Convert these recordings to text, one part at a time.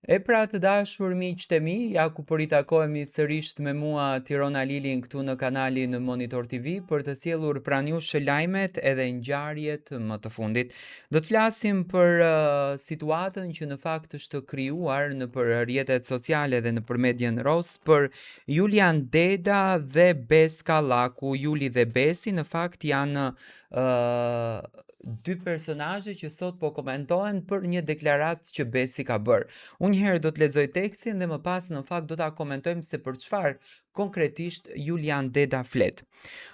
E pra të dashur miqtë e mi, ja ku po ritakohemi sërish me mua Tirona Lilin këtu në kanalin Monitor TV për të sjellur pranë jush lajmet edhe ngjarjet më të fundit. Do të flasim për situatën që në fakt është krijuar nëpër rrjetet sociale dhe nëpër median ros për Julian Deda dhe Bes Kallaku. Juli dhe Besi në fakt janë dy personazhe që sot po komentohen për një deklaratë që Besi ka bërë. Unë njëherë do të lexoj tekstin dhe më pas në fakt do ta komentojmë se për çfarë konkretisht Julian Deda flet.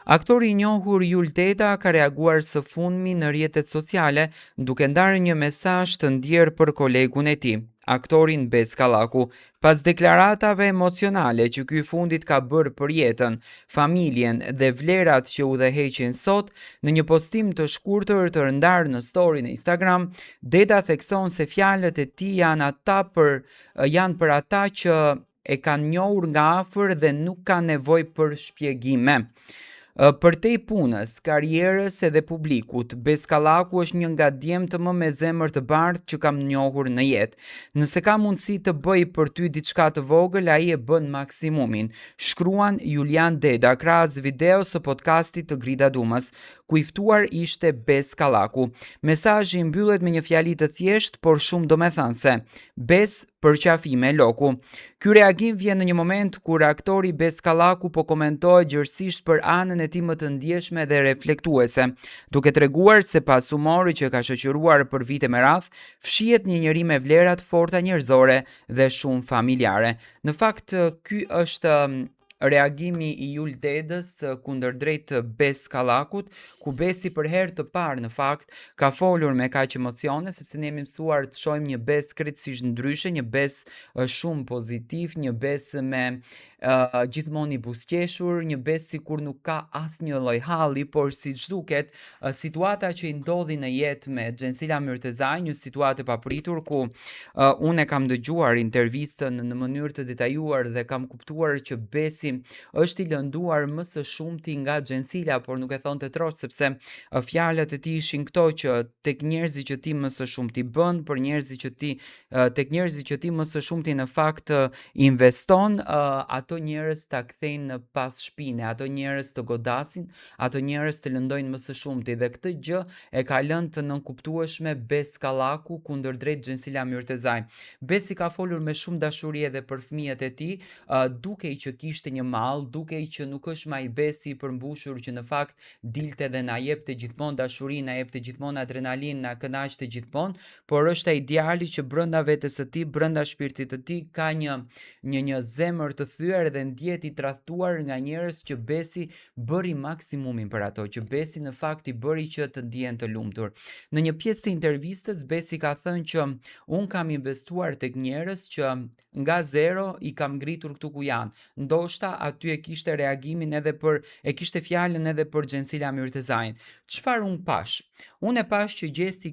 Aktori i njohur Jul Deda ka reaguar së fundmi në rrjetet sociale duke ndarë një mesazh të ndjerë për kolegun e tij, aktorin Bes Kallaku, pas deklaratave emocionale që ky fundit ka bërë për jetën, familjen dhe vlerat që udhëheqin sot. Në një postim të shkurtër të rëndarë në story në Instagram, Deda thekson se fjalët e tij janë për ata që e kanë njohur nga afër dhe nuk kanë nevojë për shpjegime. Përtej punës, karrierës edhe publikut, Bes Kallaku është një nga djemtë më me zemër të bardhë që kam njohur në jetë. Nëse ka mundësi të bëj për ty diçka të vogël, ai e bën maksimumin, shkruan Julian Deda krahas videos së podcastit të Grida Dumës, ku i ftuar ishte Bes Kallaku. Mesazhi mbyllet me një fjali të thjeshtë por shumë domethënëse: Bes përqafime loku. Ky reagim vjen në një moment kur aktori Bes Kallaku po komentohet gjërësisht për anën e tij më të ndjeshme dhe reflektuese, duke treguar se pas humorit që ka shoqëruar për vite me radh, fshihet një njeri me vlera të forta njerëzore dhe shumë familjare. Në fakt, ky është reagimi i Jul Dedës kundërdrejt Bes Kallakut, ku Besi për herë të parë në fakt ka folur me kaq emocione, sepse ne jemi mësuar të shohim një Bes krejtësisht ndryshe, një Bes shumë pozitiv, një Bes me gjithmonë i buzëqeshur, një Bes sikur nuk ka asnjë lloj halli, por siç duket, situata që i ndodhi në jetë me Xhensila Myrtezaj, një situatë e papritur ku unë e kam dëgjuar intervistën në mënyrë të detajuar dhe kam kuptuar që Besi është i lënduar më së shumti nga Xhensila, por nuk e thonte troç sepse fjalët e tij ishin këto që tek njerëzit që ti më së shumti bën, për njerëzit që ti tek njerëzit që ti më së shumti në fakt investon, ato njerëz ta kthejnë pas shpine, ato njerëz të godasin, ato njerëz të lëndojnë më së shumti, dhe këtë gjë e ka lënë të nënkuptueshme Bes Kallaku kundërdrejt Xhensila Myrtezaj. Besi ka folur me shumë dashuri edhe për fëmijët e tij, dukej që kishte një mall, dukej që nuk është më ai Besi i përmbushur që në fakt dilte dhe na jepte gjithmonë dashuri, na jepte gjithmonë adrenalin, na kënaqte gjithmonë, por është ai djali që brenda vetes së tij, brenda shpirtit të tij ka një zemër të thyer dhe ndjet i tradhtuar nga njerëz që Besi bëri maksimumin për ato, që Besi në fakt i bëri që të ndihen të lumtur. Në një pjesë të intervistës Besi ka thënë që un kam investuar tek njerëz që nga zero i kam ngritur këtu ku janë. Ndoshta aty e kishte reagimin edhe e kishte fjalën edhe për Xhensila Myrtezajin. Çfarë un pash? Unë e pash që Besi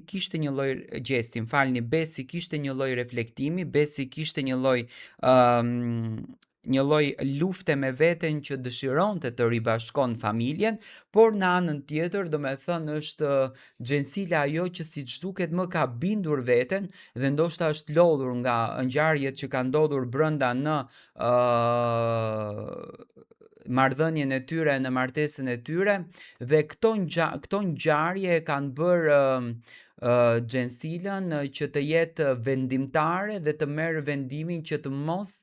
kishte një lloj reflektimi, Besi kishte një lloj lufte me veten që dëshironte të ribashkon familjen, por në anën tjetër, domethënë është Xhensila ajo që siç duket më ka bindur veten dhe ndoshta është lodhur nga ngjarjet që kanë ndodhur brenda në marrëdhënien e tyre, në martesën e tyre, dhe këto ngjarje e kanë bërë Xhensilën që të jetë vendimtare dhe të merr vendimin që të mos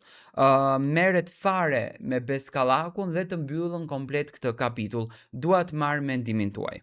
merret fare me Bes Kallakun dhe të mbyllën komplet këtë kapitull. Dua të marr mendimin tuaj.